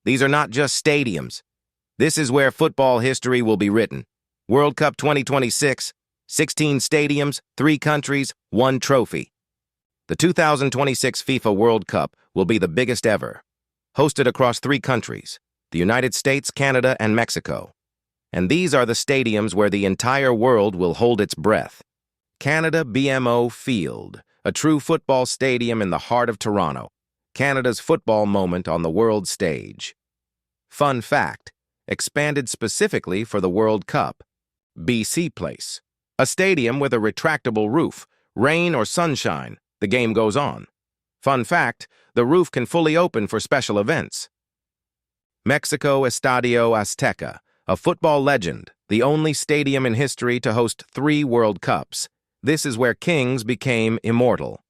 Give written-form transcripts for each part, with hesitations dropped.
These are not just stadiums. This is where football history will be written. World Cup 2026, 16 stadiums, 3 countries, 1 trophy. The 2026 FIFA World Cup will be the biggest ever, hosted across 3 countries, the United States, Canada, and Mexico. And these are the stadiums where the entire world will hold its breath. Canada BMO Field, a true football stadium in the heart of Toronto, Canada's football moment on the world stage. Fun fact, expanded specifically for the World Cup. BC Place, a stadium with a retractable roof. Rain or sunshine, the game goes on. Fun fact, the roof can fully open for special events. Mexico Estadio Azteca, a football legend, the only stadium in history to host 3 World Cups. This is where kings became immortal.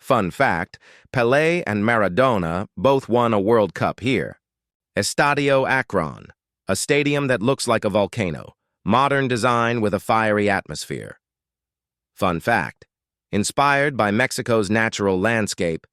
Fun fact, Pelé and Maradona both won a World Cup here. Estadio Akron, a stadium that looks like a volcano, modern design with a fiery atmosphere. Fun fact, inspired by Mexico's natural landscape,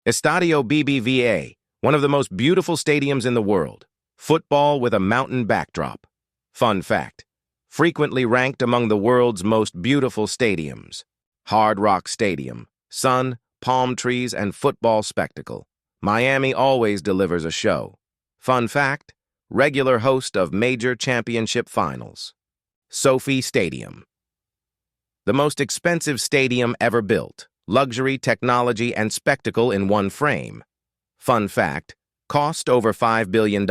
Estadio BBVA, one of the most beautiful stadiums in the world, football with a mountain backdrop. Fun fact, frequently ranked among the world's most beautiful stadiums. Hard Rock Stadium, sun, palm trees, and football spectacle. Miami always delivers a show. Fun fact, regular host of major championship finals. SoFi Stadium, the most expensive stadium ever built. Luxury, technology, and spectacle in one frame. Fun fact, cost over $5 billion.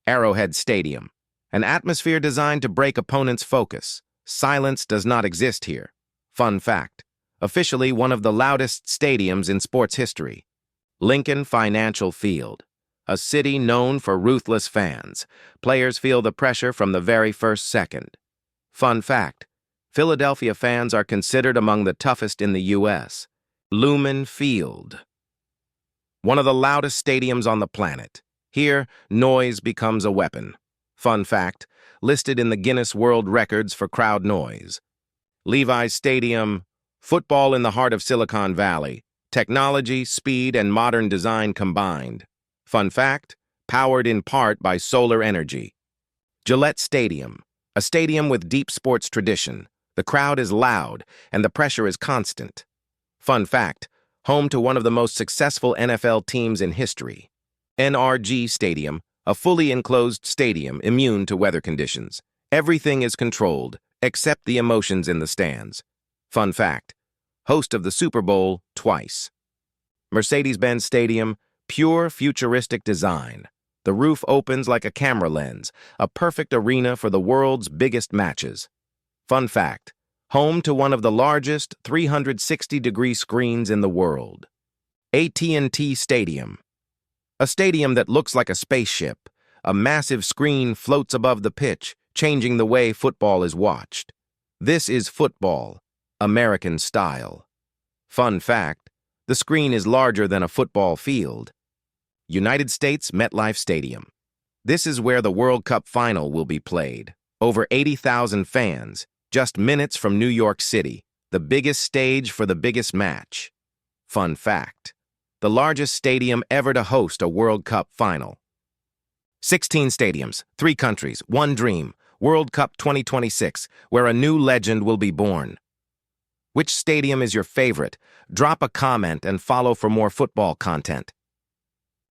Arrowhead Stadium, an atmosphere designed to break opponents' focus. Silence does not exist here. Fun fact, officially one of the loudest stadiums in sports history. Lincoln Financial Field, a city known for ruthless fans. Players feel the pressure from the very first second. Fun fact, Philadelphia fans are considered among the toughest in the U.S. Lumen Field, one of the loudest stadiums on the planet. Here, noise becomes a weapon. Fun fact, listed in the Guinness World Records for crowd noise. Levi's Stadium, football in the heart of Silicon Valley. Technology, speed, and modern design combined. Fun fact, powered in part by solar energy. Gillette Stadium, a stadium with deep sports tradition. The crowd is loud, and the pressure is constant. Fun fact, home to one of the most successful NFL teams in history. NRG Stadium, a fully enclosed stadium immune to weather conditions. Everything is controlled, except the emotions in the stands. Fun fact, host of the Super Bowl twice. Mercedes-Benz Stadium, pure futuristic design. The roof opens like a camera lens, a perfect arena for the world's biggest matches. Fun fact, home to one of the largest 360-degree screens in the world. AT&T Stadium, a stadium that looks like a spaceship. A massive screen floats above the pitch, changing the way football is watched. This is football, American style. Fun fact, the screen is larger than a football field. United States Metlife Stadium. This is where the World Cup final will be played. Over 80,000 fans, just minutes from New York City, the biggest stage for the biggest match. Fun fact, the largest stadium ever to host a World Cup final. 16 stadiums, 3 countries, 1 dream, World Cup 2026, where a new legend will be born. Which stadium is your favorite? Drop a comment and follow for more football content.